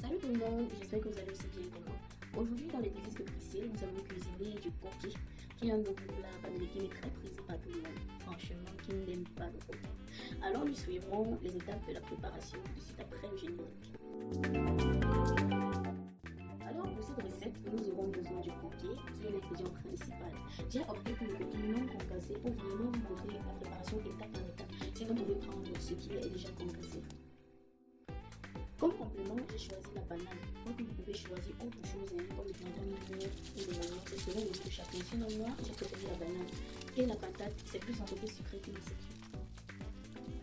Salut tout le monde, j'espère que vous allez aussi bien que moi. Aujourd'hui dans les délices de Priscille, nous allons cuisiner du coquille, qui est un nouveau plat américain mais très prisé par tout le monde. Franchement, qui n'aime pas le coquille. Alors nous suivrons les étapes de la préparation de suite après le générique. Alors pour cette recette, nous aurons besoin du coquille qui est l'ingrédient principal. J'ai opté pour le coquille non concassé pour vraiment vous montrer la préparation étape par étape. Sinon vous pouvez prendre ce qui est déjà concassé. Comme complément, j'ai choisi la banane. Donc vous pouvez choisir autre chose, comme le plantain ou le manioc, c'est selon le goût de chacun. Sinon moi, j'ai préféré la banane. Et la patate, c'est plus un côté sucré que l'acide.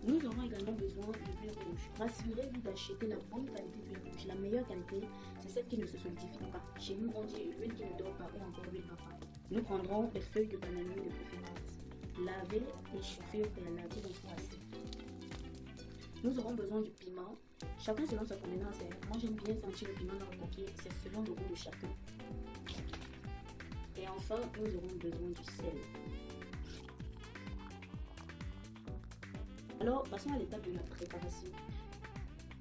Nous aurons également besoin de beurre rouge. Rassurez-vous d'acheter la bonne qualité de beurre rouge. La meilleure qualité, c'est celle qui ne se solidifie pas. Chez nous, on dit l'huile qui ne dort pas ou encore l'huile vapeur. Nous prendrons des feuilles de bananier de préférence. Lavez et chauffez au préalable dans assez. Nous aurons besoin du piment. Chacun selon sa convenance. Moi j'aime bien sentir le piment dans le coquille, c'est selon le goût de chacun. Et enfin, nous aurons besoin du sel. Alors, passons à l'étape de la préparation.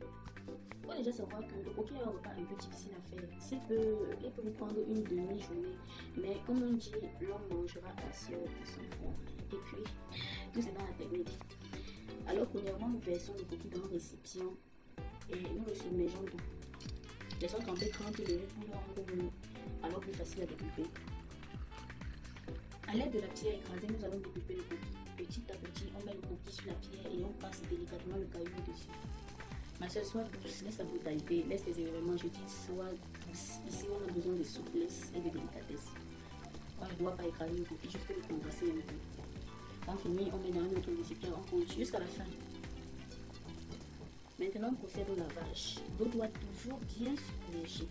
Il faut déjà savoir que le coquille est un repas un peu difficile à faire. Il peut vous prendre une demi-journée, mais comme on dit, l'homme mangera assez de son fond. Et puis, tout c'est dans la technique. Alors, premièrement, nous versons le coquille dans un récipient et nous le submergeons d'eau. Laissons tremper 30 minutes pour le rendre mou, alors plus facile à découper. A l'aide de la pierre écrasée, nous allons découper le coquille. Petit à petit, on met le coquille sur la pierre et on passe délicatement le caillou dessus. Ma soeur, sois douce, laisse la brutalité, laisse les éléments, je dis sois douce. Ici, on a besoin de souplesse et de délicatesse. On ne doit pas écraser le coquille, juste le compresser un peu. Quand fini, on met dans un autre récipient, on continue jusqu'à la fin. Maintenant, on procède au lavage. L'eau doit toujours bien submerger.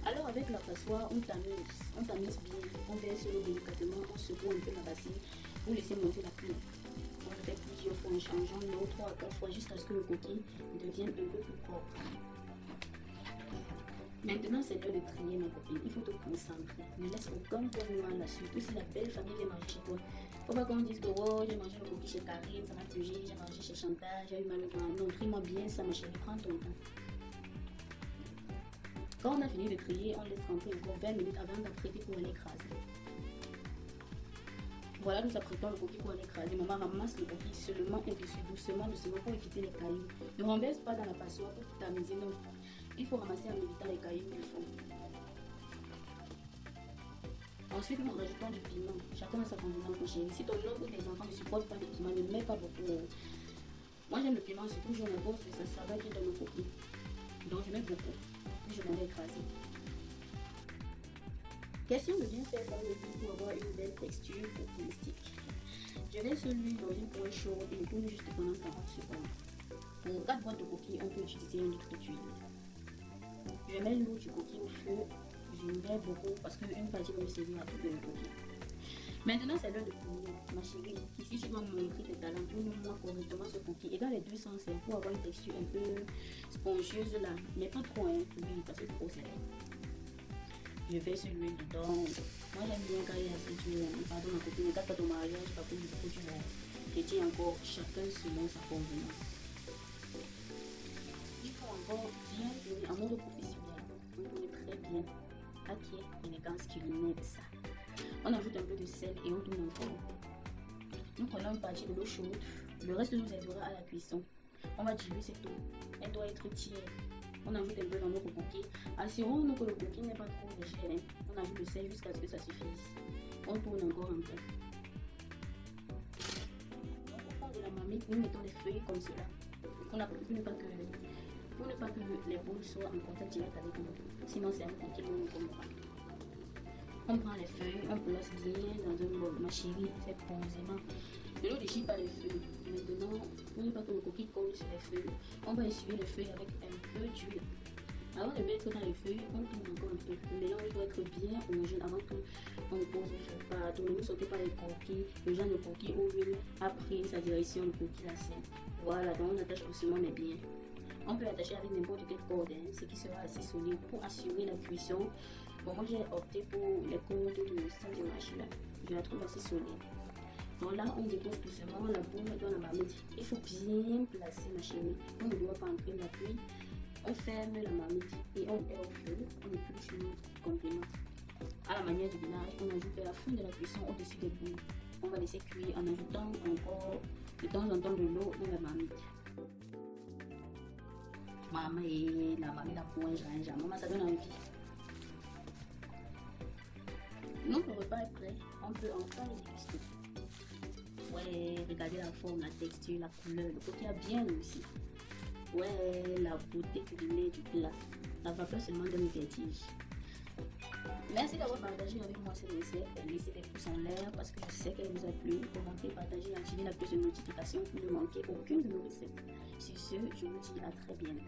Alors, avec la passoire, on tamise bien. On verse l'eau délicatement, on secoue un peu la bassine pour laisser monter la pluie. On le fait plusieurs fois en changeant l'eau 3 à 4 fois jusqu'à ce que le coquille devienne un peu plus propre. Maintenant, c'est l'heure de trier ma copine. Il faut te concentrer. Ne laisse aucun point noir là-dessus. Surtout si la belle famille vient manger chez toi. Faut pas qu'on dise que oh, j'ai mangé le coquille chez Karine, ça m'a plu, j'ai mangé chez Chantal, j'ai eu mal au ventre. Non, trie-moi bien ça, ma chérie. Prends ton temps. Quand on a fini de trier, on laisse rentrer encore 20 minutes avant d'apprêter pour aller écraser. Voilà, nous apprêtons le coquille pour aller écraser. Maman ramasse le coquille seulement au-dessus, doucement pour éviter les cailloux. Ne renverse pas dans la passoire pour tamiser, non. Il faut ramasser en évitant les cailloux du fond. Ensuite, nous rajoutons du piment. Chacun a sa convenance, mon chéri. Si ton homme ou tes enfants ne supportent pas le piment, ne mets pas beaucoup. Moi, j'aime le piment, surtout je me pose que ça va qui dans le coquille. Donc, je mets beaucoup. Puis, je m'en vais écraser. Question de bien faire par le goût pour avoir une belle texture stylistique. Je verse l'huile dans une poêle chaude et tourne juste pendant 40 secondes. Pour 4 boîtes de coquille, on peut utiliser 1 litre d'huile. Je mets l'eau du coquille au feu, je mets beaucoup parce qu'une partie va me servir à tout le coquille. Maintenant, c'est l'heure de couler. Ma chérie, ici tu dois me montrer tes talents pour nous moi correctement ce coquille. Et dans les deux sens, c'est pour avoir une texture un peu spongieuse là, mais pas trop, hein, oui, parce que c'est trop serré. Je verse l'huile dedans. Moi j'aime bien quand il y a assez d'huile. Pardon ma copine, regarde pas ton mariage, pas pour beaucoup d'huile. Je dis encore, chacun selon sa convenance. Il faut encore bien tourner en mode professionnel. On tourne très bien. Ok, élégance culinaire, ça. On ajoute un peu de sel et on tourne encore. Nous prenons une partie de l'eau chaude. Le reste nous aidera à la cuisson. On va diluer cette eau. Elle doit être tiède. On ajoute un peu dans notre coquille. Assurons-nous que le coquille n'est pas trop léger. On ajoute le sel jusqu'à ce que ça suffise. On tourne encore un peu. Donc, au fond de la marmite, nous mettons les feuilles comme cela. Pour ne pas que les boules soient en contact direct avec nous. Sinon, c'est un coquille où on ne comprend pas. On prend les feuilles, on place bien dans un bol. Ma chérie, fait posément. Ne nous déchire pas les feuilles. Maintenant, pour ne pas que le coquille colle sur les feuilles, on va essuyer les feuilles avec un peu d'huile. Avant de mettre dans les feuilles, on tourne encore un peu. Le mélange doit être bien homogène avant qu'on ne pose le feu. Pardon, ne sautez pas les coquilles. Le genre de coquille où l'huile a pris sa direction, le coquille la scène. Voilà, donc on attache doucement mais bien. On peut attacher avec n'importe quelle corde, ce qui sera assez solide pour assurer la cuisson. Bon, moi j'ai opté pour les cordes de style de machine là. Je la trouve assez solide. Donc là, on dépose doucement la boule dans la marmite. Il faut bien placer ma chérie. On ne doit pas entrer la pluie On ferme la marmite et on met au feu, on épluche nos compléments. À la manière du ménage, on ajoute la fin de la cuisson au-dessus des boules. On va laisser cuire en ajoutant encore de temps en temps de l'eau dans la marmite. Maman et la marmite à point, maman, ça donne envie. Notre repas est prêt, on peut enfin le déguster. Ouais, regardez la forme, la texture, la couleur, le côté a bien réussi. Ouais, la beauté culinaire du plat. La vapeur seulement donne le vertige. Merci d'avoir partagé avec moi cette recette. Laissez des pouces en l'air parce que je sais qu'elle vous a plu. Commentez, partagez, activez la cloche de notification pour ne manquer aucune de nos recettes. Sur ce, je vous dis à très bientôt.